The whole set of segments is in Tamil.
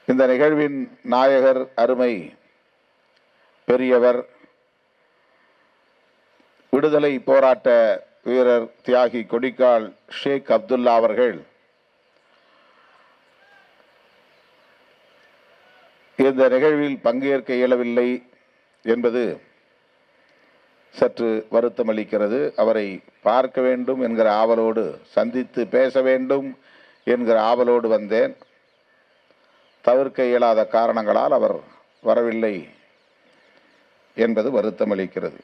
இந்த நிகழ்வின் நாயகர் அருமை பெரியவர் விடுதலை போராட்ட வீரர் தியாகி கொடிக்கால் ஷேக் அப்துல்லா அவர்கள் இந்த நிகழ்வில் பங்கேற்க இயலவில்லை என்பது சற்று வருத்தம் அளிக்கிறது. அவரை பார்க்க வேண்டும் என்கிற ஆவலோடு, சந்தித்து பேச வேண்டும் என்கிற ஆவலோடு வந்தேன். தவிர்க்க இயலாத காரணங்களால் அவர் வரவில்லை என்பது வருத்தம் அளிக்கிறது.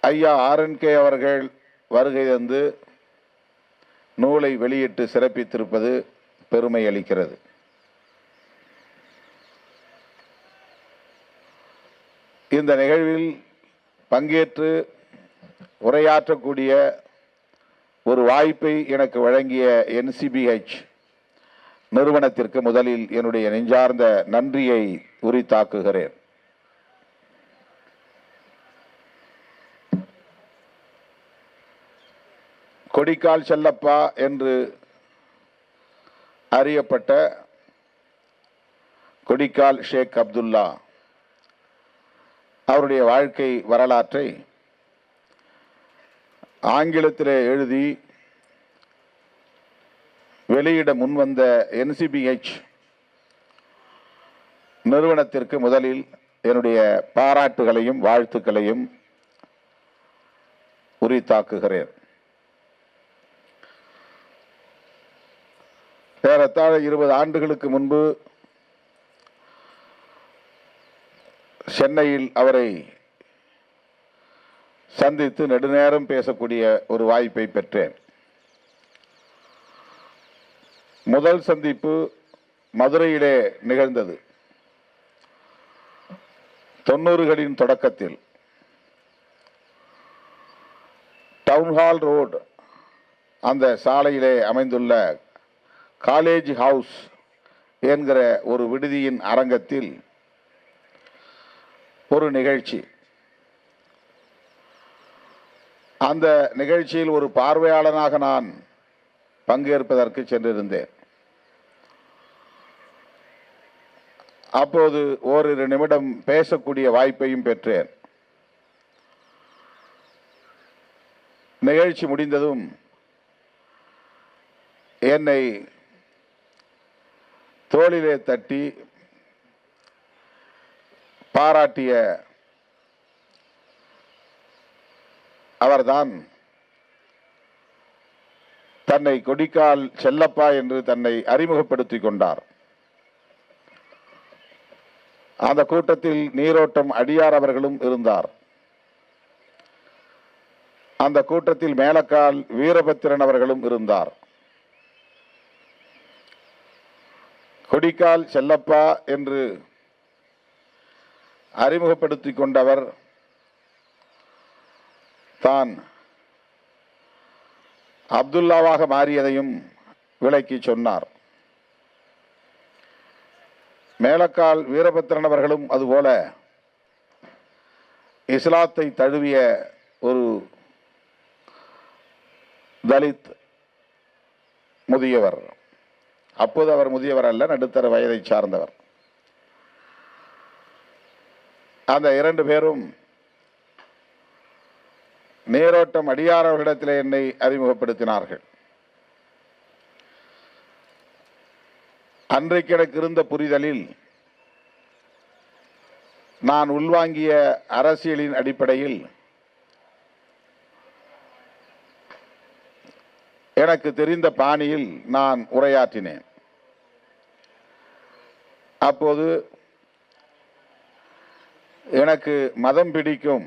ஐயா RNK அவர்கள் வருகை தந்து நூலை வெளியிட்டு சிறப்பித்திருப்பது பெருமை அளிக்கிறது. இந்த நிகழ்வில் பங்கேற்று உரையாற்றக்கூடிய ஒரு வாய்ப்பை எனக்கு வழங்கிய NCBH நிறுவனத்திற்கு முதலில் என்னுடைய நெஞ்சார்ந்த நன்றியை உரித்தாக்குகிறேன். கொடிக்கால் செல்லப்பா என்று அறியப்பட்ட கொடிக்கால் ஷேக் அப்துல்லா அவருடைய வாழ்க்கை வரலாற்றை ஆங்கிலத்திலே எழுதி வெளியிட முன்வந்த NCBH நிறுவனத்திற்கு முதலில் என்னுடைய பாராட்டுகளையும் வாழ்த்துக்களையும் உரித்தாக்குகிறேன். ஏறத்தாழ 20 ஆண்டுகளுக்கு முன்பு சென்னையில் அவரை சந்தித்து நெடுநேரம் பேசக்கூடிய ஒரு வாய்ப்பை பெற்றேன். முதல் சந்திப்பு மதுரையிலே நிகழ்ந்தது. 90களின் தொடக்கத்தில் டவுன்ஹால் ரோடு அந்த சாலையிலே அமைந்துள்ள காலேஜ் ஹவுஸ் என்கிற ஒரு விடுதியின் அரங்கத்தில் ஒரு நிகழ்ச்சி. அந்த நிகழ்ச்சியில் ஒரு பார்வையாளனாக நான் பங்கேற்பதற்கு சென்றிருந்தேன். அப்போது ஓரிரு நிமிடம் பேசக்கூடிய வாய்ப்பையும் பெற்றேன். நிகழ்ச்சி முடிந்ததும் என்னை தோளிலே தட்டி பாராட்டிய அவர்தான் தன்னை கொடிக்கால் செல்லப்பா என்று தன்னை அறிமுகப்படுத்திக் கொண்டார். அந்த கூட்டத்தில் நீரோட்டம் அடியார் அவர்களும் இருந்தார். அந்த கூட்டத்தில் மேலக்கால் வீரபத்திரன் அவர்களும் இருந்தார். கொடிக்கால் செல்லப்பா என்று அறிமுகப்படுத்திக் கொண்டவர் தான் அப்துல்லாவாக மாறியதையும் விளக்கி சொன்னார். மேலக்கால் வீரபத்திரன் அவர்களும் அதுபோல இஸ்லாத்தை தழுவிய ஒரு தலித் முதியவர். அப்போது அவர் முதியவர் அல்ல, நடுத்தர வயதை சார்ந்தவர். அந்த 2 பேரும் நீரோட்டம் அடியார் அவர்களிடத்தில் என்னை அறிமுகப்படுத்தினார்கள். அன்றைக்கு எனக்கு இருந்த புரிதலில் நான் உள்வாங்கிய அரசியலின் அடிப்படையில் எனக்கு தெரிந்த பாணியில் நான் உரையாற்றினேன். அப்போது எனக்கு மதம் பிடிக்கும்.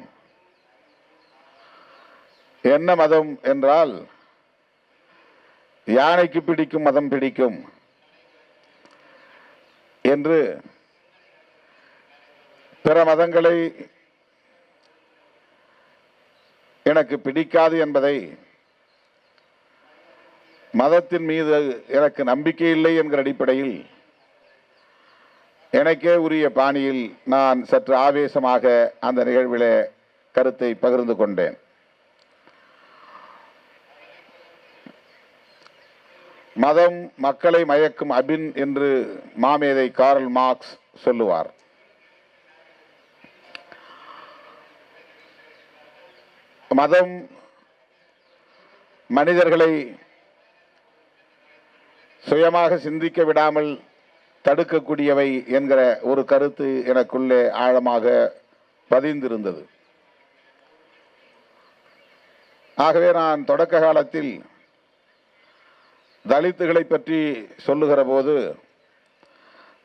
என்ன மதம் என்றால், யானைக்கு பிடிக்கும் மதம் பிடிக்கும் என்று பிற மதங்களை எனக்கு பிடிக்காது என்பதை, மதத்தின் மீது எனக்கு நம்பிக்கை இல்லை என்கிற அடிப்படையில் எனக்கே உரிய பாணியில் நான் சற்று ஆவேசமாக அந்த நிகழ்விலே கருத்தை பகிர்ந்து கொண்டேன். மதம் மக்களை மயக்கும் அபின் என்று மாமேதை கார்ல் மார்க்ஸ் சொல்லுவார். மதம் மனிதர்களை சுயமாக சிந்திக்க விடாமல் தடுக்கக்கூடியவை என்கிற ஒரு கருத்து எனக்குள்ளே ஆழமாக பதிந்திருந்தது. ஆகவே நான் தொடக்க காலத்தில் தலித்துகளை பற்றி சொல்லுகிற போது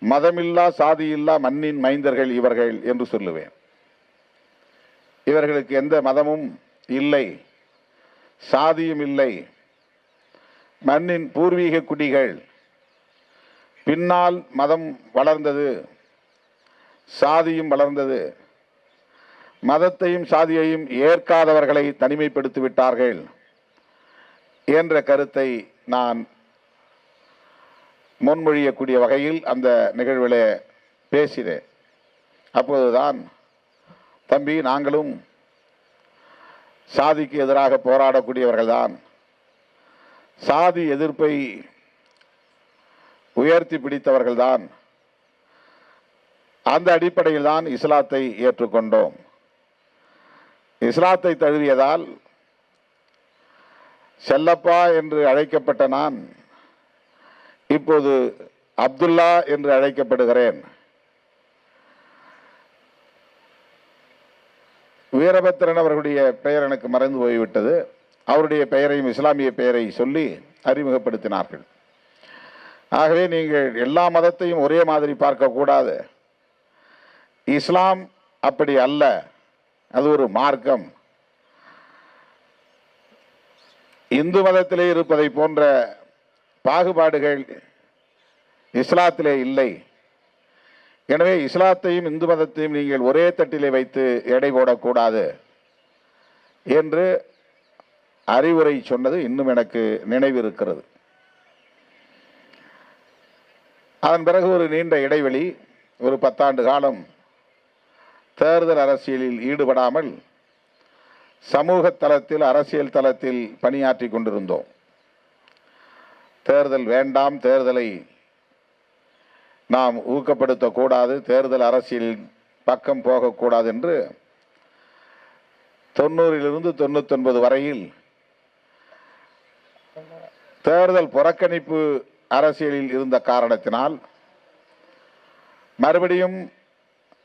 மதமில்லா சாதியில்லா மண்ணின் மைந்தர்கள் இவர்கள் என்று சொல்லுவேன். இவர்களுக்கு எந்த மதமும் இல்லை, சாதியும் இல்லை, மண்ணின் பூர்வீக குடிகள். பின்னால் மதம் வளர்ந்தது, சாதியும் வளர்ந்தது. மதத்தையும் சாதியையும் ஏற்காதவர்களை தனிமைப்படுத்தி விட்டார்கள் என்ற கருத்தை நான் முன்மொழியக்கூடிய வகையில் அந்த நிகழ்வில் பேசினேன். அப்போதுதான், தம்பி, நாங்களும் சாதிக்கு எதிராக போராடக்கூடியவர்கள்தான், சாதி எதிர்ப்பை உயர்த்தி பிடித்தவர்கள்தான், அந்த அடிப்படையில் தான் இஸ்லாத்தை ஏற்றுக்கொண்டோம். இஸ்லாத்தை தழுவியதால் செல்லப்பா என்று அழைக்கப்பட்ட நான் இப்போது அப்துல்லா என்று அழைக்கப்படுகிறேன். வீரபத்திரன் அவர்களுடைய பெயர் எனக்கு மறந்து போய்விட்டது. அவருடைய பெயரையும் இஸ்லாமிய பெயரை சொல்லி அறிமுகப்படுத்தினார்கள். ஆகவே நீங்கள் எல்லா மதத்தையும் ஒரே மாதிரி பார்க்கக்கூடாது. இஸ்லாம் அப்படி அல்ல, அது ஒரு மார்க்கம். இந்து மதத்திலே இருப்பதை போன்ற பாகுபாடுகள் இஸ்லாத்திலே இல்லை. எனவே இஸ்லாத்தையும் இந்து மதத்தையும் நீங்கள் ஒரே தட்டிலே வைத்து எடை போடக்கூடாது என்று அறிவுரை சொன்னது இன்னும் எனக்கு நினைவிருக்கிறது. அதன் பிறகு ஒரு நீண்ட இடைவெளி, ஒரு 10 ஆண்டு காலம் தேர்தல் அரசியலில் ஈடுபடாமல் சமூக தளத்தில், அரசியல் தளத்தில் பணியாற்றி கொண்டிருந்தோம். தேர்தல் வேண்டாம், தேர்தலை நாம் ஊக்கப்படுத்தக்கூடாது, தேர்தல் அரசியலின் பக்கம் போகக்கூடாது என்று 90லிருந்து 99 வரையில் தேர்தல் புறக்கணிப்பு அரசியலில் இருந்த காரணத்தினால் மறுபடியும்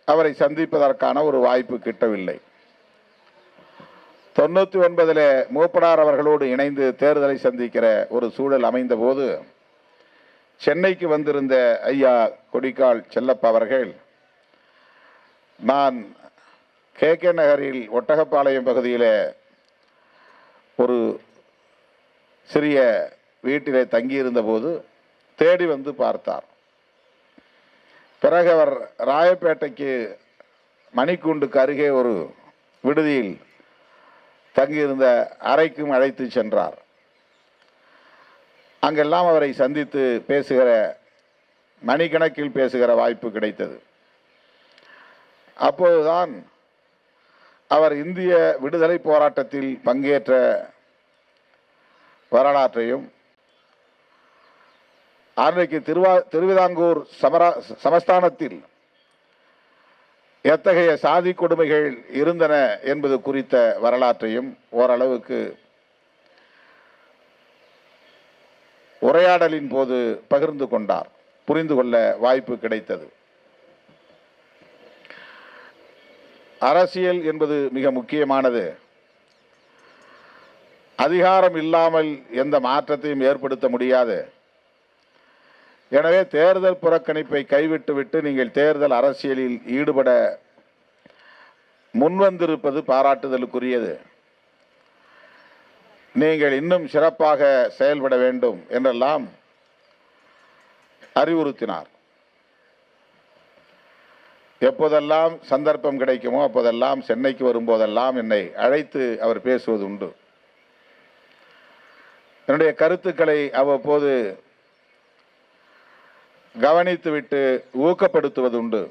அவரை சந்திப்பதற்கான ஒரு வாய்ப்பு கிட்டவில்லை. 99 மூப்பனார் அவர்களோடு இணைந்து தேர்தலை சந்திக்கிற ஒரு சூழல் அமைந்த போது சென்னைக்கு வந்திருந்த ஐயா கொடிக்கால் செல்லப்பா அவர்கள், நான் KK நகரில் ஒட்டகப்பாளையம் பகுதியில் ஒரு சிறிய வீட்டிலே தங்கியிருந்த போது தேடி வந்து பார்த்தார். பிறகு அவர் ராயப்பேட்டைக்கு மணிக்கூண்டுக்கு அருகே ஒரு விடுதியில் தங்கியிருந்த அறைக்கும் அழைத்து சென்றார். அங்கெல்லாம் அவரை சந்தித்து பேசுகிற, மணிக்கணக்கில் பேசுகிற வாய்ப்பு கிடைத்தது. அப்போதுதான் அவர் இந்திய விடுதலை போராட்டத்தில் பங்கேற்ற வரலாற்றையும், அன்றைக்கு திருவிதாங்கூர் சமஸ்தானத்தில் எத்தகைய சாதி கொடுமைகள் இருந்தன என்பது குறித்த வரலாற்றையும் ஓரளவுக்கு உரையாடலின் போது பகிர்ந்து கொண்டார். புரிந்து கொள்ள வாய்ப்பு கிடைத்தது. அரசியல் என்பது மிக முக்கியமானது. அதிகாரம் இல்லாமல் எந்த மாற்றத்தையும் ஏற்படுத்த முடியாது. எனவே தேர்தல் புறக்கணிப்பை கைவிட்டுவிட்டு நீங்கள் தேர்தல் அரசியலில் ஈடுபட முன்வந்திருப்பது பாராட்டுதலுக்குரியது. நீங்கள் இன்னும் சிறப்பாக செயல்பட வேண்டும் என்றெல்லாம் அறிவுறுத்தினார். எப்போதெல்லாம் சந்தர்ப்பம் கிடைக்குமோ அப்போதெல்லாம் சென்னைக்கு வரும்போதெல்லாம் என்னை அழைத்து அவர் பேசுவது உண்டு. என்னுடைய கருத்துக்களை அவ்வப்போது கவனித்துவிட்டு ஊக்கப்படுத்துவது உண்டு.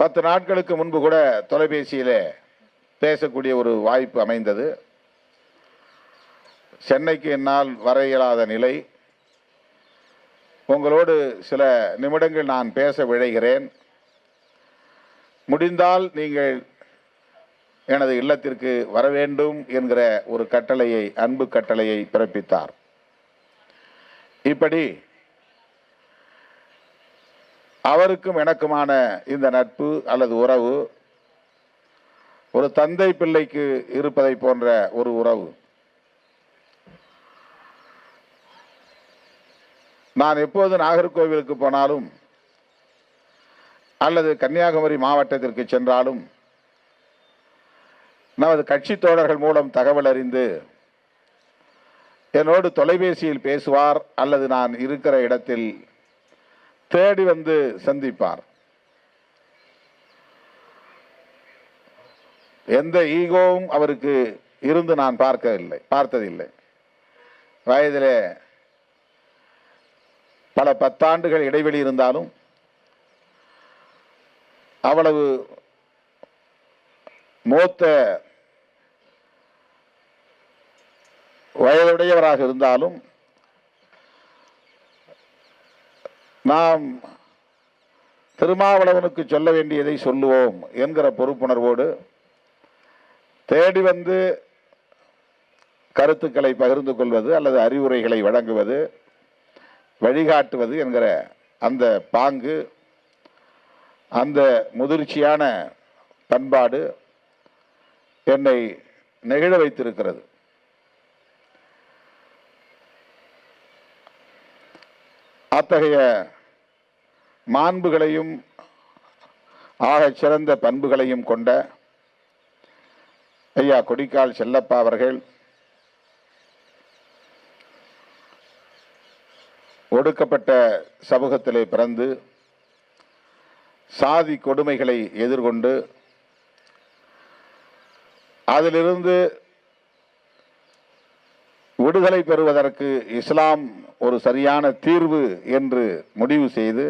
10 நாட்களுக்கு முன்பு கூட தொலைபேசியிலே பேசக்கூடிய ஒரு வாய்ப்பு அமைந்தது. சென்னைக்கு என்னால் வர இயலாத நிலை. உங்களோடு சில நிமிடங்கள் நான் பேச விழைகிறேன். முடிந்தால் நீங்கள் எனது இல்லத்திற்கு வர வேண்டும் என்கிற ஒரு கட்டளையை, அன்பு கட்டளையை பிறப்பித்தார். இப்படி அவருக்கும் எனக்குமான இந்த நட்பு அல்லது உறவு ஒரு தந்தை பிள்ளைக்கு இருப்பதை போன்ற ஒரு உறவு. நான் எப்போது நாகர்கோவிலுக்கு போனாலும் அல்லது கன்னியாகுமரி மாவட்டத்திற்கு சென்றாலும் நமது கட்சி தோழர்கள் மூலம் தகவல் அறிந்து என்னோடு தொலைபேசியில் பேசுவார் அல்லது நான் இருக்கிற இடத்தில் தேடி வந்து சந்திப்பார். எந்த ஈகோவும் அவருக்கு இருந்து நான் பார்த்ததில்லை. வயதிலே பல 10 ஆண்டுகள் இடைவெளி இருந்தாலும் அவ்வளவு மூத்த வயதுடையவராக இருந்தாலும் நாம் திருமாவளவனுக்கு சொல்ல வேண்டியதை சொல்லுவோம் என்கிற பொறுப்புணர்வோடு தேடி வந்து கருத்துக்களை பகிர்ந்து கொள்வது அல்லது அறிவுரைகளை வழங்குவது, வழிகாட்டுவது என்கிற அந்த பாங்கு, அந்த முதிர்ச்சியான பண்பாடு என்னை நெகிழ வைத்திருக்கிறது. அத்தகைய மாண்புகளையும் ஆகச் சிறந்த பண்புகளையும் கொண்ட ஐயா கொடிக்கால் செல்லப்பா அவர்கள் ஒடுக்கப்பட்ட சமூகத்திலே பிறந்து சாதி கொடுமைகளை எதிர்கொண்டு அதிலிருந்து விடுதலை பெறுவதற்கு இஸ்லாம் ஒரு சரியான தீர்வு என்று முடிவு செய்து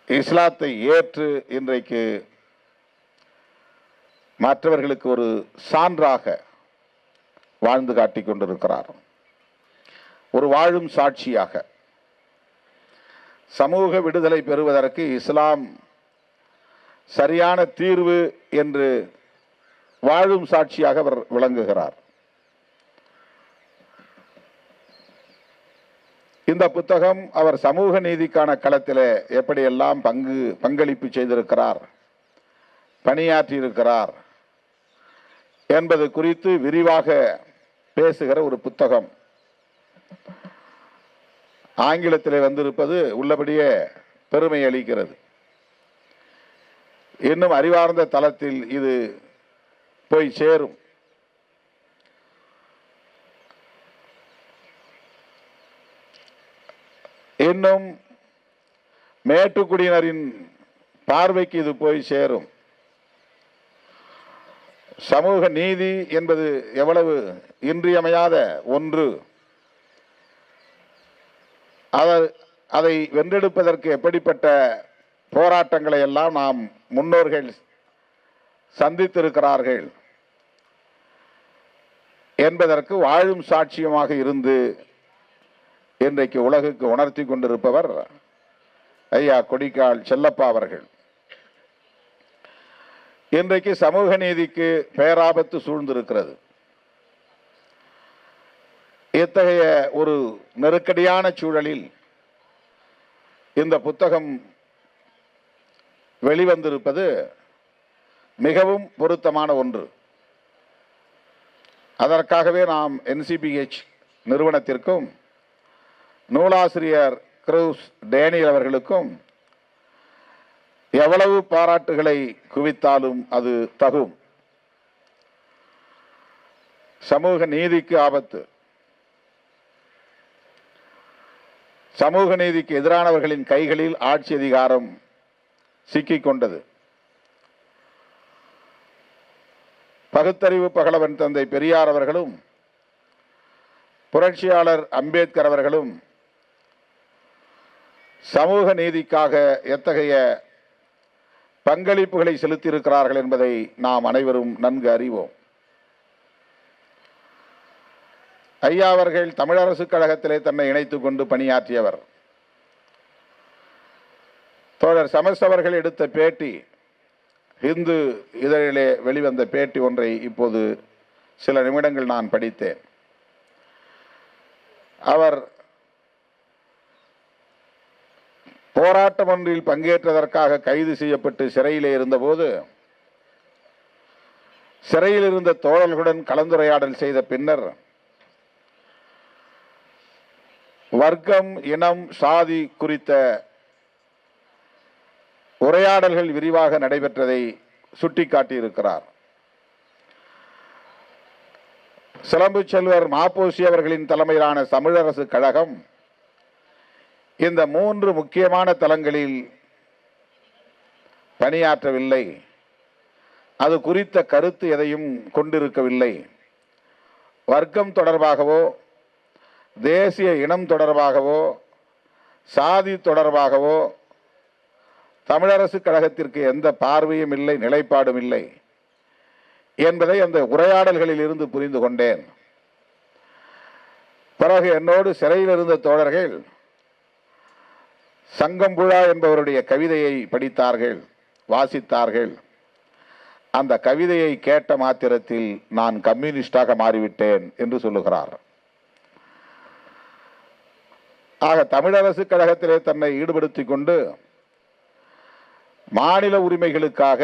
இஸ்லாத்தை ஏற்று இன்றைக்கு மற்றவர்களுக்கு ஒரு சான்றாக வாழ்ந்து காட்டிக் கொண்டிருக்கிறார். ஒரு வாழும் சாட்சியாக சமூக விடுதலை பெறுவதற்கு இஸ்லாம் சரியான தீர்வு என்று வாழும் சாட்சியாக அவர் விளங்குகிறார். இந்த புத்தகம் அவர் சமூக நீதிக்கான களத்தில் எப்படியெல்லாம் பங்களிப்பு செய்திருக்கிறார், பணியாற்றியிருக்கிறார் என்பது குறித்து விரிவாக பேசுகிற ஒரு புத்தகம். ஆங்கிலத்திலே வந்திருப்பது உள்ளபடியே பெருமை அளிக்கிறது. இன்னும் அறிவார்ந்த தளத்தில் இது போய் சேரும். இன்னும் மேட்டுக்குடியினரின் பார்வைக்கு இது போய் சேரும். சமூக நீதி என்பது எவ்வளவு இன்றியமையாத ஒன்று, அதை வென்றெடுப்பதற்கு எப்படிப்பட்ட போராட்டங்களை எல்லாம் நாம் முன்னோர்கள் சந்தித்திருக்கிறார்கள் என்பதற்கு வாழும் சாட்சியமாக இருந்து இன்றைக்கு உலகுக்கு உணர்த்தி கொண்டிருப்பவர் ஐயா கொடிக்கால் செல்லப்பா அவர்கள். இன்றைக்கு சமூக நீதிக்கு பேராபத்து சூழ்ந்திருக்கிறது. இத்தகைய ஒரு நெருக்கடியான சூழலில் இந்த புத்தகம் வெளிவந்திருப்பது மிகவும் பொருத்தமான ஒன்று. அதற்காகவே நாம் NCBH நிறுவனத்திற்கும் நூலாசிரியர் க்ரூஸ் டேனியல் அவர்களுக்கும் எவ்வளவு பாராட்டுகளை குவித்தாலும் அது தகும். சமூக நீதிக்கு ஆபத்து, சமூக நீதிக்கு எதிரானவர்களின் கைகளில் ஆட்சி அதிகாரம் சிக்கிக் கொண்டது. பகுத்தறிவு பகலவன் தந்தை பெரியார் அவர்களும் புரட்சியாளர் அம்பேத்கர் அவர்களும் சமூக நீதிக்காக எத்தகைய பங்களிப்புகளை செலுத்தியிருக்கிறார்கள் என்பதை நாம் அனைவரும் நன்கு அறிவோம். ஐயா அவர்கள் தமிழரசு கழகத்திலே தன்னை இணைத்துக் கொண்டு பணியாற்றியவர். தோழர் சமஸ் அவர்கள் எடுத்த பேட்டி, இந்து இதழிலே வெளிவந்த பேட்டி ஒன்றை இப்போது சில நிமிடங்கள் நான் படித்தேன். அவர் போராட்டம் ஒன்றில் பங்கேற்றதற்காக கைது செய்யப்பட்டு சிறையிலே இருந்தபோது சிறையில் இருந்த தோழர்களுடன் கலந்துரையாடல் செய்த பின்னர் வர்க்கம், இனம், சாதி குறித்த உரையாடல்கள் விரிவாக நடைபெற்றதை சுட்டிக்காட்டியிருக்கிறார். சிலம்பு செல்வர் மாப்போசி அவர்களின் தலைமையிலான தமிழரசு கழகம் இந்த 3 முக்கியமான தளங்களில் பணியாற்றவில்லை. அது குறித்த கருத்து எதையும் கொண்டிருக்கவில்லை. வர்க்கம் தொடர்பாகவோ, தேசிய இனம் தொடர்பாகவோ, சாதி தொடர்பாகவோ தமிழரசு கழகத்திற்கு எந்த பார்வையும் இல்லை, நிலைப்பாடும் இல்லை என்பதை அந்த உரையாடல்களில் இருந்து புரிந்து கொண்டேன். பிறகு என்னோடு சிறையில் இருந்த தோழர்கள் சங்கம்புழா என்பவருடைய கவிதையை படித்தார்கள், வாசித்தார்கள். அந்த கவிதையை கேட்ட மாத்திரத்தில் நான் கம்யூனிஸ்டாக மாறிவிட்டேன் என்று சொல்லுகிறார். ஆக தமிழரசு கழகத்திலே தன்னை ஈடுபடுத்திக் கொண்டு மாநில உரிமைகளுக்காக,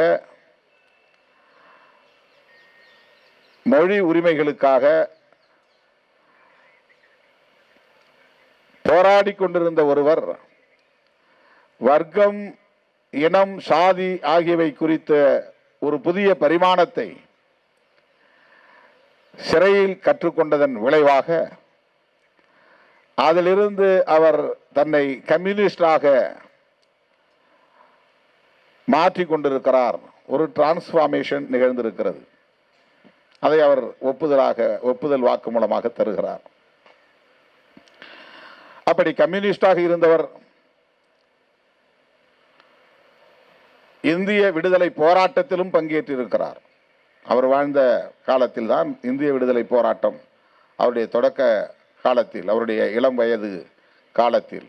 மொழி உரிமைகளுக்காக போராடி கொண்டிருந்த ஒருவர் வர்க்கம், இனம், சாதி ஆகியவை குறித்த ஒரு புதிய பரிமாணத்தை சிறையில் கற்றுக்கொண்டதன் விளைவாக அதிலிருந்து அவர் தன்னை கம்யூனிஸ்டாக மாற்றிக் கொண்டிருக்கிறார். ஒரு டிரான்ஸ்பார்மேஷன் நிகழ்ந்திருக்கிறது. அதை அவர் ஒப்புதல் வாக்கு மூலமாக தருகிறார். அப்படி கம்யூனிஸ்டாக இருந்தவர் இந்திய விடுதலை போராட்டத்திலும் பங்கேற்றிருக்கிறார். அவர் வாழ்ந்த காலத்தில் தான் இந்திய விடுதலை போராட்டம், அவருடைய தொடக்க காலத்தில், அவருடைய இளம் வயது காலத்தில்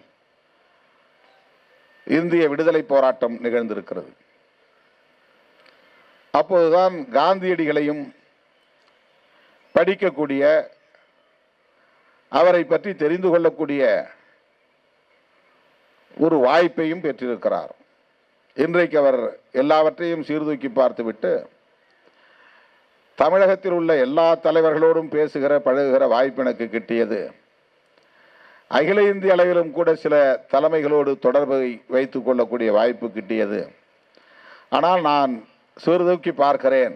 இந்திய விடுதலை போராட்டம் நிகழ்ந்திருக்கிறது. அப்போதுதான் காந்தியடிகளையும் படிக்கக்கூடிய, அவரை பற்றி தெரிந்து கொள்ளக்கூடிய ஒரு வாய்ப்பையும் பெற்றிருக்கிறார். இன்றைக்கு அவர் எல்லாவற்றையும் சீர்தூக்கி பார்த்துவிட்டு தமிழகத்தில் உள்ள எல்லா தலைவர்களோடும் பேசுகிற, பழகுகிற வாய்ப்பு எனக்கு கிட்டியது. அகில இந்திய அளவிலும் கூட சில தலைமைகளோடு தொடர்பை வைத்துக் கொள்ளக்கூடிய வாய்ப்பு கிட்டியது. ஆனால் நான் சீர்தூக்கி பார்க்கிறேன்,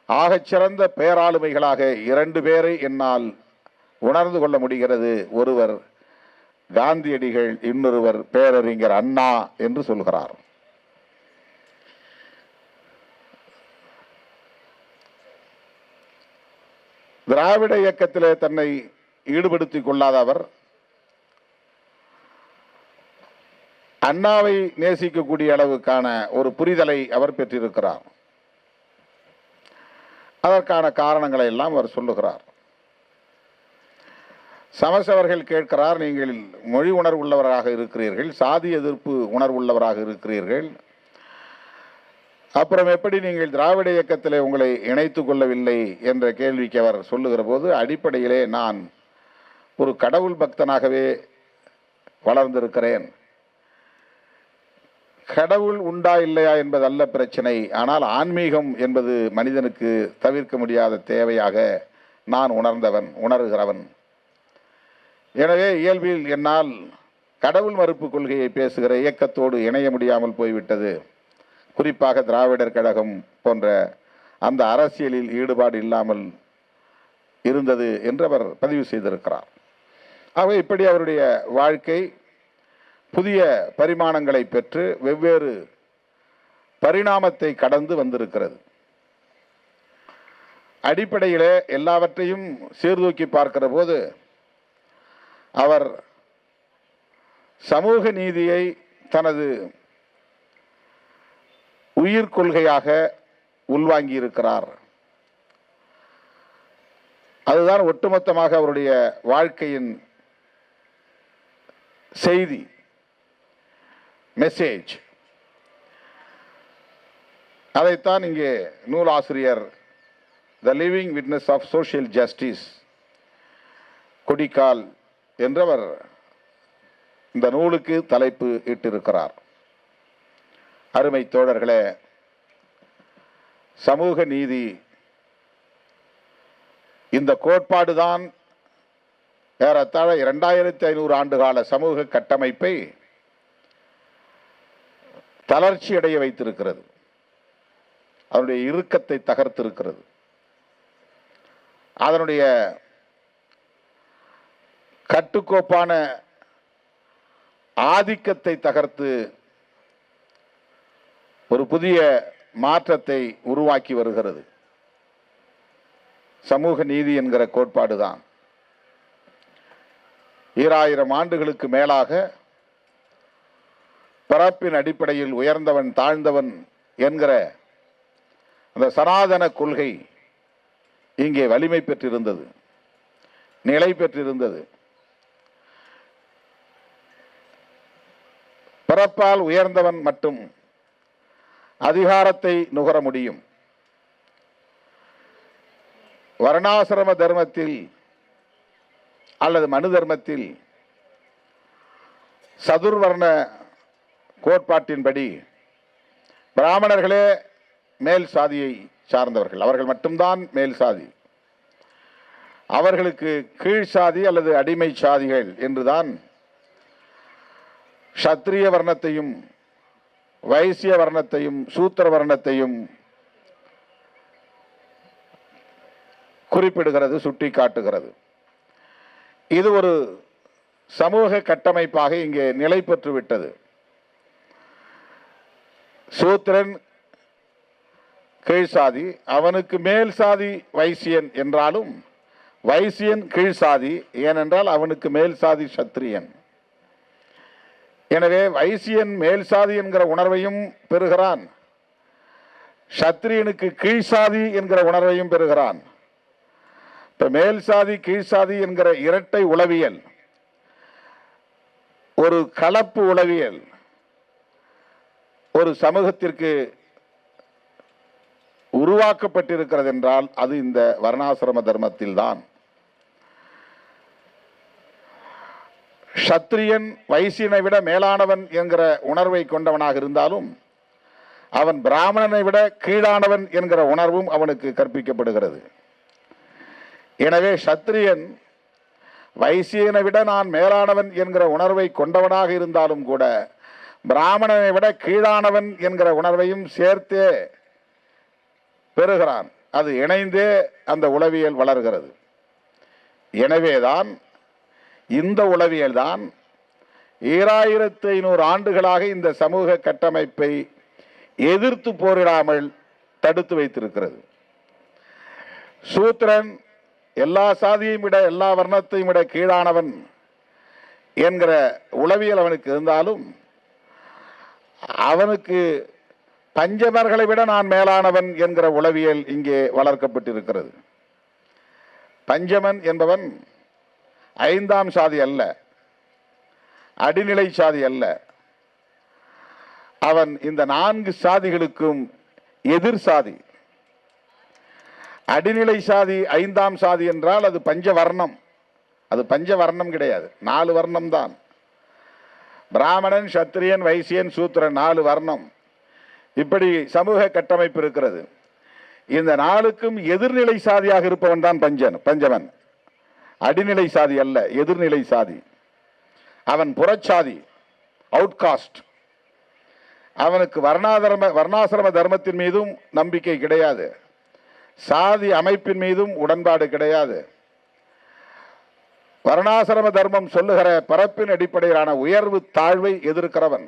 ஆகச்சிறந்த பேராளுமைகளாக 2 பேரை என்னால் உணர்ந்து கொள்ள முடிகிறது. ஒருவர் காந்தியடிகள், இன்னொருவர் பேரறிஞர் அண்ணா என்று சொல்கிறார். திராவிட இயக்கத்திலே தன்னை ஈடுபடுத்திக் கொள்ளாத அவர் அண்ணாவை நேசிக்கக்கூடிய அளவுக்கான ஒரு புரிதலை அவர் பெற்றிருக்கிறார். அதற்கான காரணங்களை எல்லாம் அவர் சொல்லுகிறார். சமஸ் அவர்கள் கேட்கிறார், நீங்கள் மொழி உணர்வுள்ளவராக இருக்கிறீர்கள், சாதி எதிர்ப்பு உணர்வுள்ளவராக இருக்கிறீர்கள், அப்புறம் எப்படி நீங்கள் திராவிட இயக்கத்திலே உங்களை இணைத்துக் கொள்ளவில்லை என்ற கேள்விக்கு அவர் சொல்லுகிற போது, அடிப்படையிலே நான் ஒரு கடவுள் பக்தனாகவே வளர்ந்திருக்கிறேன். கடவுள் உண்டா இல்லையா என்பதல்ல பிரச்சனை, ஆனால் ஆன்மீகம் என்பது மனிதனுக்கு தவிர்க்க முடியாத தேவையாக நான் உணர்கிறவன். எனவே இயல்பில் என்னால் கடவுள் மறுப்பு கொள்கையை பேசுகிற இயக்கத்தோடு இணைய முடியாமல் போய்விட்டது. குறிப்பாக திராவிடர் கழகம் போன்ற அந்த அரசியலில் ஈடுபாடு இல்லாமல் இருந்தது என்று அவர் பதிவு செய்திருக்கிறார். ஆகவே இப்படி அவருடைய வாழ்க்கை புதிய பரிமாணங்களை பெற்று வெவ்வேறு பரிணாமத்தை கடந்து வந்திருக்கிறது. அடிப்படையிலே எல்லாவற்றையும் சீர்தூக்கி பார்க்கிற போது அவர் சமூக நீதியை தனது உயிர் கொள்கையாக உள்வாங்கி இருக்கிறார். அதுதான் ஒட்டுமொத்தமாக அவருடைய வாழ்க்கையின் செய்தி, மெசேஜ். அதைத்தான் இங்கே நூலாசிரியர் the living witness of social justice Kodikkal என்றவர் இந்த நூலுக்கு தலைப்பு இட்டிருக்கிறார். அருமை தோழர்களே, சமூக நீதி இந்த கோட்பாடுதான் ஏறத்தாழ 2500 ஆண்டுகால சமூக கட்டமைப்பை தளர்ச்சியடைய வைத்திருக்கிறது, அதனுடைய இறுக்கத்தை தகர்த்திருக்கிறது, அதனுடைய கட்டுக்கோப்பான ஆதிக்கத்தை தகர்த்து ஒரு புதிய மாற்றத்தை உருவாக்கி வருகிறது. சமூக நீதி என்கிற கோட்பாடுதான் 2000 ஆண்டுகளுக்கு மேலாக பிறப்பின் அடிப்படையில் உயர்ந்தவன் தாழ்ந்தவன் என்கிற அந்த சனாதன கொள்கை இங்கே வலிமை பெற்றிருந்தது, நிலை பெற்றிருந்தது. பிறப்பால் உயர்ந்தவன் மட்டும் அதிகாரத்தை நுகர முடியும். வர்ணாசிரம தர்மத்தில் அல்லது மனு தர்மத்தில் சதுர்வர்ண கோட்பாட்டின்படி பிராமணர்களே மேல் சாதியை சார்ந்தவர்கள், அவர்கள் மட்டும்தான் மேல் சாதி, அவர்களுக்கு கீழ் சாதி அல்லது அடிமை சாதிகள் என்றுதான் சத்திரிய வர்ணத்தையும் வைசிய வர்ணத்தையும் சூத்திர வர்ணத்தையும் குறிப்பிடுகிறது, சுட்டி காட்டுகிறது. இது ஒரு சமூக கட்டமைப்பாக இங்கே நிலை பெற்று விட்டது. சூத்திரன் கீழ் சாதி, அவனுக்கு மேல் சாதி வைசியன் என்றாலும் வைசியன் கீழ் சாதி, ஏனென்றால் அவனுக்கு மேல் சாதி சத்திரியன். எனவே வைசியன் மேல் சாதி என்கிற உணர்வையும் பெறுகிறான், சத்திரியனுக்கு கீழ் சாதி என்கிற உணர்வையும் பெறுகிறான். இப்ப மேல் சாதி கீழ் சாதி என்கிற இரட்டை உளவியல் ஒரு கலப்பு உளவியல் ஒரு சமூகத்திற்கு உருவாக்கப்பட்டிருக்கிறது என்றால் அது இந்த வர்ணாசிரம தர்மத்தில் தான். சத்திரியன் வைசியனை விட மேலானவன் என்கிற உணர்வை கொண்டவனாக இருந்தாலும் அவன் பிராமணனை விட கீழானவன் என்கிற உணர்வும் அவனுக்கு கற்பிக்கப்படுகிறது. எனவே சத்திரியன் வைசியனை விட நான் மேலானவன் என்கிற உணர்வை கொண்டவனாக இருந்தாலும் கூட பிராமணனை விட கீழானவன் என்கிற உணர்வையும் சேர்த்தே பெறுகிறான். அது இணைந்தே அந்த உளவியல் வளர்கிறது. எனவேதான் இந்த உளவியல் தான் 2500 ஆண்டுகளாக இந்த சமூக கட்டமைப்பை எதிர்த்து போரிடாமல் தடுத்து வைத்திருக்கிறது. சூத்திரன் எல்லா சாதியையும் விட எல்லா வர்ணத்தையும் விட கீழானவன் என்கிற உளவியல் அவனுக்கு இருந்தாலும் அவனுக்கு பஞ்சமர்களை விட நான் மேலானவன் என்கிற உளவியல் இங்கே வளர்க்கப்பட்டிருக்கிறது. பஞ்சமன் என்பவன் 5ஆம் சாதி அல்ல, அடிநிலை சாதி அல்ல, அவன் இந்த 4 சாதிகளுக்கும் எதிர் சாதி. அடிநிலை சாதி 5ஆம் சாதி என்றால் அது பஞ்சவர்ணம், அது பஞ்சவர்ணம் கிடையாது, 4 வர்ணம் தான். பிராமணன் சத்திரியன் வைசியன் சூத்திரன் 4 வர்ணம். இப்படி சமூக கட்டமைப்பு இருக்கிறது. இந்த 4க்கும் எதிர்நிலை சாதியாக இருப்பவன் தான் பஞ்சமன். அடிநிலை சாதி அல்ல, எதிர்நிலை சாதி. அவன் புறச்சாதி, அவுட்காஸ்ட். அவனுக்கு வர்ணாசிரம தர்மத்தின் மீதும் நம்பிக்கை கிடையாது, சாதி அமைப்பின் மீதும் உடன்பாடு கிடையாது. வர்ணாசிரம தர்மம் சொல்லுகிற பரப்பின் அடிப்படையிலான உயர்வு தாழ்வை எதிர்க்கிறவன்.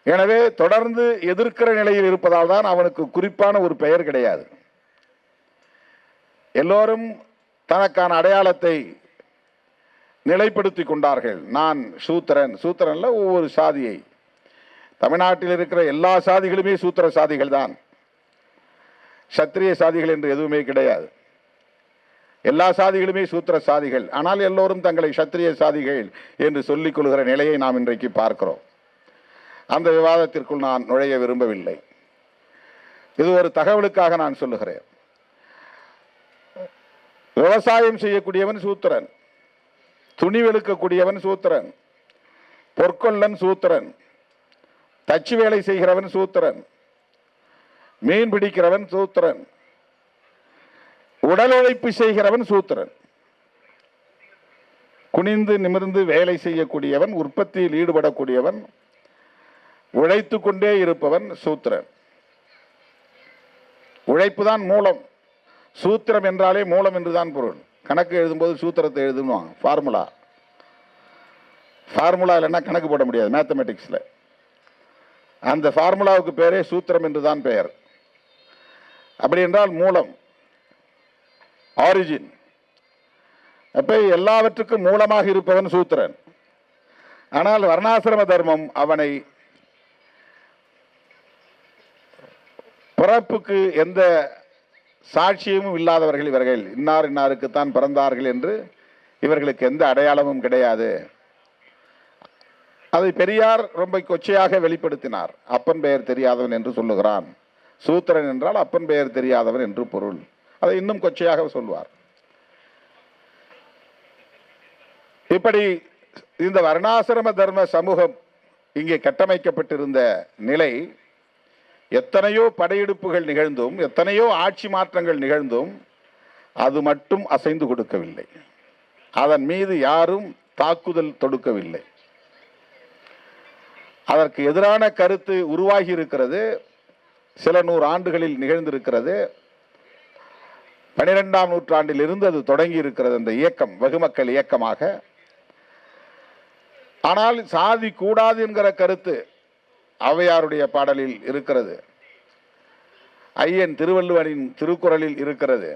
எனவே தொடர்ந்து எதிர்க்கிற நிலையில் இருப்பதால் தான் அவனுக்கு குறிப்பான ஒரு பெயர் கிடையாது. எல்லோரும் தனக்கான அடையாளத்தை நிலைப்படுத்திக் கொண்டார்கள். நான் சூத்திரன், சூத்திரன்ல ஒவ்வொரு சாதியை, தமிழ்நாட்டில் இருக்கிற எல்லா சாதிகளுமே சூத்திர சாதிகள் தான், சத்திரிய சாதிகள் என்று எதுவுமே கிடையாது. எல்லா சாதிகளுமே சூத்திர சாதிகள், ஆனால் எல்லோரும் தங்களை சத்திரிய சாதிகள் என்று சொல்லிக் கொள்கிற நிலையை நாம் இன்றைக்கு பார்க்கிறோம். அந்த விவாதத்திற்குள் நான் நுழைய விரும்பவில்லை. இது ஒரு தகவலுக்காக நான் சொல்லுகிறேன். விவசாயம் செய்யக்கூடியவன் சூத்திரன், துணி வெளுக்கக்கூடியவன் சூத்திரன், பொற்கொள்ளன் சூத்திரன், தச்சு வேலை செய்கிறவன் சூத்திரன், மீன் பிடிக்கிறவன் சூத்திரன், உடல் உழைப்பு செய்கிறவன் சூத்திரன், குனிந்து நிமிர்ந்து வேலை செய்யக்கூடியவன், உற்பத்தியில் ஈடுபடக்கூடியவன், உழைத்து கொண்டே இருப்பவன் சூத்திரன். உழைப்பு தான் மூலம். சூத்திரம் என்றாலே மூலம் என்றுதான் பொருள். கணக்கு எழுதும்போது சூத்திரத்தை எழுதுவாங்க, ஃபார்முலா. ஃபார்முலா இல்லைன்னா கணக்கு போட முடியாது மேத்தமெட்டிக்ஸில். அந்த ஃபார்முலாவுக்கு பேரே சூத்திரம் என்றுதான் பெயர். அப்படி என்றால் மூலம், ஆரிஜின். அப்ப எல்லாவற்றுக்கும் மூலமாக இருப்பவன் சூத்திரன். ஆனால் வர்ணாசிரம தர்மம் அவனை பிறப்புக்கு எந்த சாட்சியமும் இல்லாதவர்கள் இவர்கள். இன்னார் இன்னாருக்குத்தான் பிறந்தார்கள் என்று இவர்களுக்கு எந்த அடையாளமும் கிடையாது. அதை பெரியார் ரொம்ப கொச்சையாக வெளிப்படுத்தினார். அப்பன் பெயர் தெரியாதவன் என்று சொல்லுகிறான். சூத்திரன் என்றால் அப்பன் பெயர் தெரியாதவன் என்று பொருள். அதை இன்னும் கொச்சையாக சொல்வார். இப்படி இந்த வர்ணாசிரம தர்ம சமூகம் இங்கே கட்டமைக்கப்பட்டிருந்த நிலை, எத்தனையோ படையெடுப்புகள் நிகழ்ந்தும், எத்தனையோ ஆட்சி மாற்றங்கள் நிகழ்ந்தும் அது மட்டும் அசைந்து கொடுக்கவில்லை. அதன் மீது யாரும் தாக்குதல் தொடுக்கவில்லை. அதற்கு எதிரான கருத்து உருவாகி இருக்கிறது. சில நூறு ஆண்டுகளில் நிகழ்ந்திருக்கிறது. 12ஆம் நூற்றாண்டில் இருந்து அது தொடங்கி இருக்கிறது, அந்த இயக்கம் வெகுமக்கள் இயக்கமாக. ஆனால் சாதி கூடாது என்கிற கருத்து ஔவையாருடைய பாடலில் இருக்கிறது, ஐயன் திருவள்ளுவனின் திருக்குறளில் இருக்கிறது.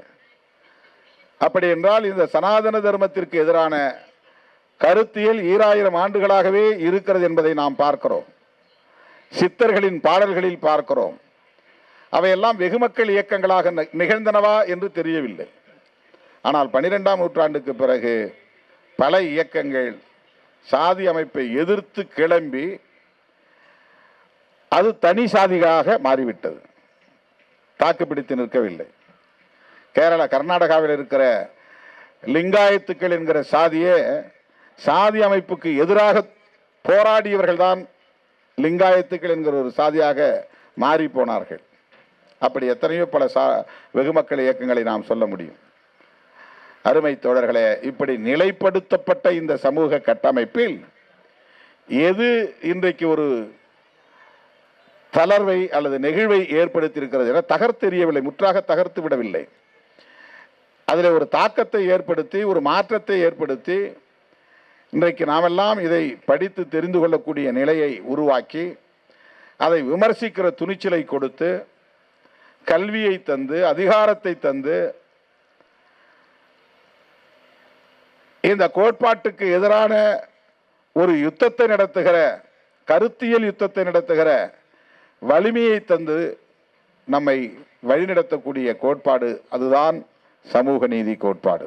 அப்படி என்றால் இந்த சனாதன தர்மத்திற்கு எதிரான கருத்தியல் 2000 ஆண்டுகளாகவே இருக்கிறது என்பதை நாம் பார்க்கிறோம். சித்தர்களின் பாடல்களில் பார்க்கிறோம். அவையெல்லாம் வெகுமக்கள் இயக்கங்களாக நிகழ்ந்தனவா என்று தெரியவில்லை. ஆனால் 12ஆம் நூற்றாண்டுக்கு பிறகு பல இயக்கங்கள் சாதி அமைப்பை எதிர்த்து கிளம்பி அது தனி சாதிகளாக மாறிவிட்டது. தாக்குப்பிடித்து நிற்கவில்லை. கர்நாடகாவில் இருக்கிற லிங்காயத்துக்கள் என்கிற சாதியே சாதி அமைப்புக்கு எதிராக போராடியவர்கள் தான் லிங்காயத்துக்கள் என்கிற ஒரு சாதியாக மாறி போனார்கள். அப்படி எத்தனையோ பல வெகுமக்கள் இயக்கங்களை நாம் சொல்ல முடியும். அருமை தோழர்களே, இப்படி நிலைப்படுத்தப்பட்ட இந்த சமூக கட்டமைப்பில் எது இன்றைக்கு ஒரு தளர்வை அல்லது நெகிழ்வை ஏற்படுத்தி இருக்கிறது என தகர்த்தெறியவில்லை, முற்றாக தகர்த்து விடவில்லை. அதில் ஒரு தாக்கத்தை ஏற்படுத்தி, ஒரு மாற்றத்தை ஏற்படுத்தி, இன்றைக்கு நாமெல்லாம் இதை படித்து தெரிந்து கொள்ளக்கூடிய நிலையை உருவாக்கி, அதை விமர்சிக்கிற துணிச்சலை கொடுத்து, கல்வியை தந்து, அதிகாரத்தை தந்து, இந்த கோட்பாட்டுக்கு எதிரான ஒரு யுத்தத்தை நடத்துகிற, கருத்தியல் யுத்தத்தை நடத்துகிற வலிமையை தந்து நம்மை வழிநடத்தக்கூடிய கோட்பாடு அதுதான் சமூக நீதி கோட்பாடு.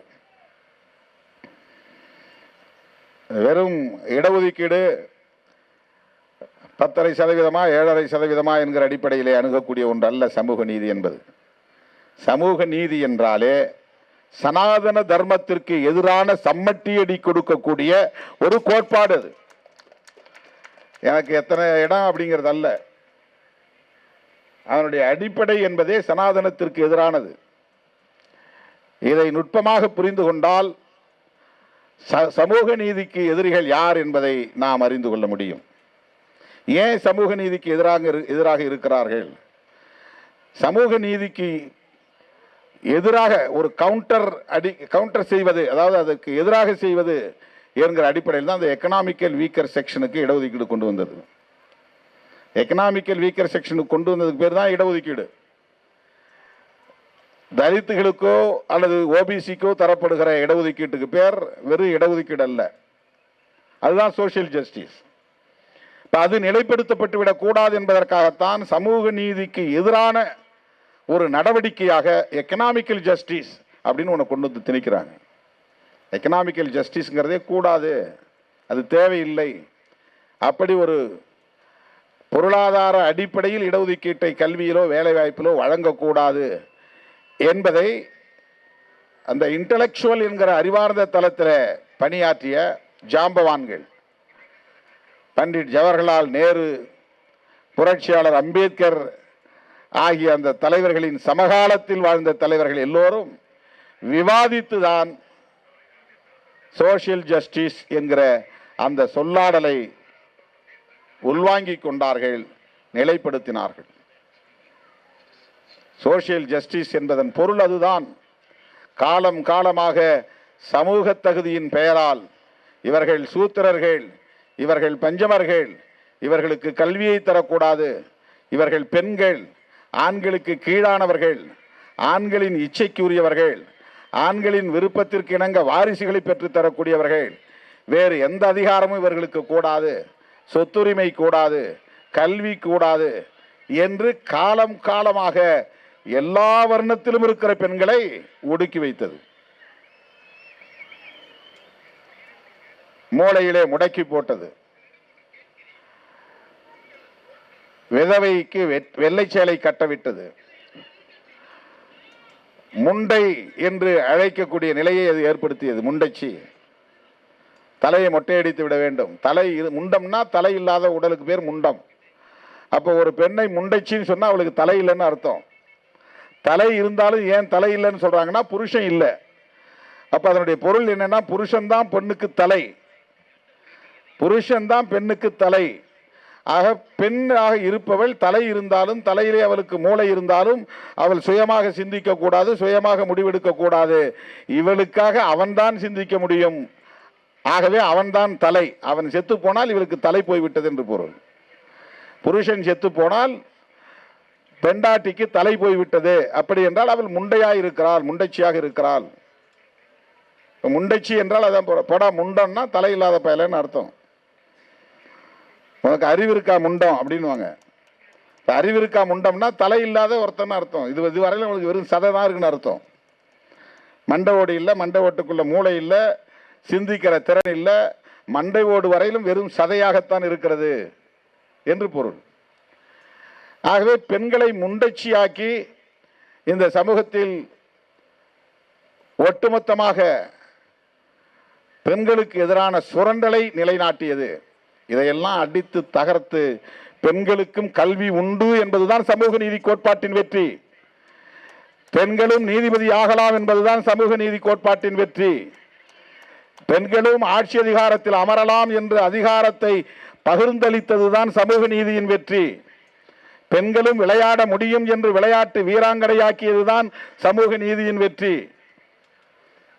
வெறும் இடஒதுக்கீடு 10.5%, 7.5% என்கிற அடிப்படையிலே அணுகக்கூடிய ஒன்றல்ல சமூக நீதி என்பது. சமூக நீதி என்றாலே சனாதன தர்மத்திற்கு எதிரான சம்மட்டியடி கொடுக்கக்கூடிய ஒரு கோட்பாடு. அது எனக்கு எத்தனை இடம் அப்படிங்கிறது அல்ல, அதனுடைய அடிப்படை என்பதே சனாதனத்திற்கு எதிரானது. இதை நுட்பமாக புரிந்து கொண்டால் சமூக நீதிக்கு எதிரிகள் யார் என்பதை நாம் அறிந்து கொள்ள முடியும். ஏன் சமூக நீதிக்கு எதிராக இருக்கிறார்கள்? சமூக நீதிக்கு எதிராக ஒரு கவுண்டர் செய்வது, அதாவது அதற்கு எதிராக செய்வது என்கிற அடிப்படையில் தான் அந்த எக்கனாமிக்கல் வீக்கர் செக்ஷனுக்கு இடஒதுக்கீடு கொண்டு வந்தது. எக்கனாமிக்கல் வீக்கர் செக்ஷனுக்கு கொண்டு வந்ததுக்கு பேர் தான் இடஒதுக்கீடு. தலித்துகளுக்கோ அல்லது ஓபிசிக்கோ தரப்படுகிற இடஒதுக்கீட்டுக்கு பேர் வெறும் இடஒதுக்கீடு அல்ல, அதுதான் சோசியல் ஜஸ்டிஸ். அது நிலைப்படுத்தப்பட்டு விடக்கூடாது என்பதற்காகத்தான் சமூக நீதிக்கு எதிரான ஒரு நடவடிக்கையாக எக்கனாமிக்கல் ஜஸ்டிஸ் அப்படின்னு ஒன்று கொண்டு வந்து திணிக்கிறாங்க. எக்கனாமிக்கல் ஜஸ்டிஸ்ங்கிறதே கூடாது, அது தேவையில்லை. அப்படி ஒரு பொருளாதார அடிப்படையில் இடஒதுக்கீட்டை கல்வியிலோ வேலைவாய்ப்பிலோ வழங்கக்கூடாது என்பதை அந்த இன்டலெக்சுவல் என்கிற அறிவார்ந்த தளத்தில் பணியாற்றிய ஜாம்பவான்கள், பண்டிட் ஜவஹர்லால் நேரு, புரட்சியாளர் அம்பேத்கர் ஆகிய அந்த தலைவர்களின் சமகாலத்தில் வாழ்ந்த தலைவர்கள் எல்லோரும் விவாதித்துதான் சோசியல் ஜஸ்டிஸ் என்கிற அந்த சொல்லாடலை உள்வாங்கிக் கொண்டார்கள், நிலைப்படுத்தினார்கள். சோசியல் ஜஸ்டிஸ் என்பதன் பொருள் அதுதான். காலம் காலமாக சமூக தகுதியின் பெயரால் இவர்கள் சூத்திரர்கள், இவர்கள் பஞ்சமர்கள், இவர்களுக்கு கல்வியை தரக்கூடாது, இவர்கள் பெண்கள், ஆண்களுக்கு கீழானவர்கள், ஆண்களின் இச்சைக்கு உரியவர்கள், ஆண்களின் விருப்பத்திற்கு இணங்க வாரிசுகளை பெற்றுத்தரக்கூடியவர்கள், வேறு எந்த அதிகாரமும் இவர்களுக்கு கூடாது, சொத்துரிமை கூடாது, கல்வி கூடாது என்று காலம் காலமாக எல்லா வர்ணத்திலும் இருக்கிற பெண்களை ஒடுக்கி வைத்தது. மூளையிலே முடக்கி போட்டது. விதவைக்கு வெள்ளை சேலை கட்டவிட்டது. முண்டை என்று அழைக்கக்கூடிய நிலையை அது ஏற்படுத்தியது. முண்டைச்சி, தலையை மொட்டையடித்து விட வேண்டும். தலை முண்டம்னா தலை இல்லாத உடலுக்கு பேர் முண்டம். அப்போ ஒரு பெண்ணை முண்டைச்சின்னு சொன்னா அவளுக்கு தலை இல்லைன்னு அர்த்தம். தலை இருந்தாலும் ஏன் தலை இல்லைன்னு சொல்றாங்கன்னா புருஷன் இல்லை. அப்ப அதனுடைய பொருள் என்னன்னா, புருஷன்தான் பெண்ணுக்கு தலை, புருஷன்தான் பெண்ணுக்கு தலை. ஆக பெண்ணாக இருப்பவள் தலை இருந்தாலும், தலையிலே அவளுக்கு மூளை இருந்தாலும் அவள் சுயமாக சிந்திக்க கூடாது, சுயமாக முடிவெடுக்க கூடாது. இவளுக்காக அவன்தான் சிந்திக்க முடியும். ஆகவே அவன்தான் தலை. அவன் செத்து போனால் இவளுக்கு தலை போய்விட்டது என்று பொருள். புருஷன் செத்து போனால் பெண்டாட்டிக்கு தலை போய்விட்டது. அப்படி என்றால் அவள் முண்டையாக இருக்கிறாள், முண்டைச்சியாக இருக்கிறாள். முண்டைச்சி என்றால் அதான் போடா முண்டம்னா தலை இல்லாத பயலன்னு அர்த்தம். உனக்கு அறிவு இருக்கா முண்டம் அப்படின்வாங்க. அறிவு இருக்கா முண்டம்னா தலை இல்லாத ஒருத்தன் அர்த்தம். இதுவரையிலும் உங்களுக்கு வெறும் சதை தான் இருக்குன்னு அர்த்தம். மண்டை ஓடு இல்லை, மண்டை ஓட்டுக்குள்ள மூளை இல்லை, சிந்திக்கிற திறன் இல்லை, மண்டை ஓடு வரையிலும் வெறும் சதையாகத்தான் இருக்கிறது என்று பொருள். ஆகவே பெண்களை முண்டச்சியாக்கி இந்த சமூகத்தில் ஒட்டுமொத்தமாக பெண்களுக்கு எதிரான சுரண்டலை நிலைநாட்டியது. இதையெல்லாம் அடித்து தகர்த்து பெண்களுக்கும் கல்வி உண்டு என்பதுதான் சமூக நீதி கோட்பாட்டின் வெற்றி. பெண்களும் நீதிபதி ஆகலாம் என்பதுதான் சமூக நீதி கோட்பாட்டின் வெற்றி. பெண்களும் ஆட்சி அதிகாரத்தில் அமரலாம் என்று அதிகாரத்தை பகிர்ந்தளித்ததுதான் சமூக நீதியின் வெற்றி. பெண்களும் விளையாட முடியும் என்று விளையாட்டு வீராங்கனையாக்கியதுதான் சமூக நீதியின் வெற்றி.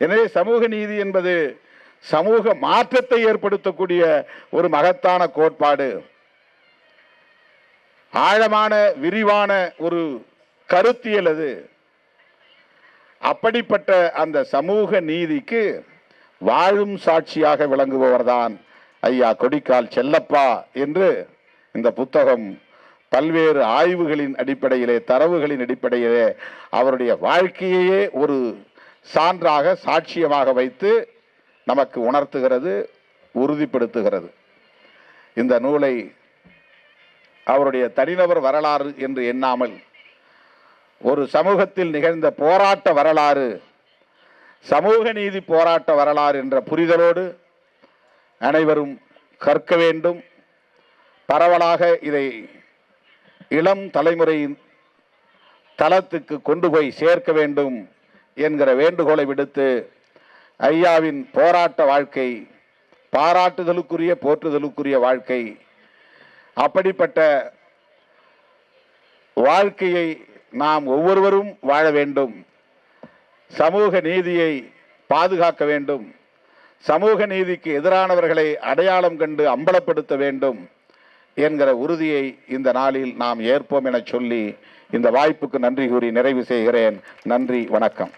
எனவே சமூக நீதி என்பது சமூக மாற்றத்தை ஏற்படுத்தக்கூடிய ஒரு மகத்தான கோட்பாடு. ஆழமான விரிவான ஒரு கருத்தியல் அது. அப்படிப்பட்ட அந்த சமூக நீதிக்கு வாழும் சாட்சியாக விளங்குபவர்தான் ஐயா கொடிக்கால் செல்லப்பா என்று இந்த புத்தகம் பல்வேறு ஆய்வுகளின் அடிப்படையிலே, தரவுகளின் அடிப்படையிலே அவருடைய வாழ்க்கையே ஒரு சான்றாக, சாட்சியமாக வைத்து நமக்கு உணர்த்துகிறது, உறுதிப்படுத்துகிறது. இந்த நூலை அவருடைய தனிநபர் வரலாறு என்று எண்ணாமல் ஒரு சமூகத்தில் நிகழ்ந்த போராட்ட வரலாறு, சமூக நீதி போராட்ட வரலாறு என்ற புரிதலோடு அனைவரும் கற்க வேண்டும். பரவலாக இதை இளம் தலைமுறையின் தளத்துக்கு கொண்டு போய் சேர்க்க வேண்டும் என்கிற வேண்டுகோளை விடுத்து, ஐயாவின் போராட்ட வாழ்க்கை பாராட்டுதலுக்குரிய, போற்றுதலுக்குரிய வாழ்க்கை. அப்படிப்பட்ட வாழ்க்கையை நாம் ஒவ்வொருவரும் வாழ வேண்டும். சமூக நீதியை பாதுகாக்க வேண்டும். சமூக நீதிக்கு எதிரானவர்களை அடையாளம் கண்டு அம்பலப்படுத்த வேண்டும் என்கிற உறுதியை இந்த நாளில் நாம் ஏற்போம் என சொல்லி இந்த வாய்ப்புக்கு நன்றி கூறி நிறைவு செய்கிறேன். நன்றி, வணக்கம்.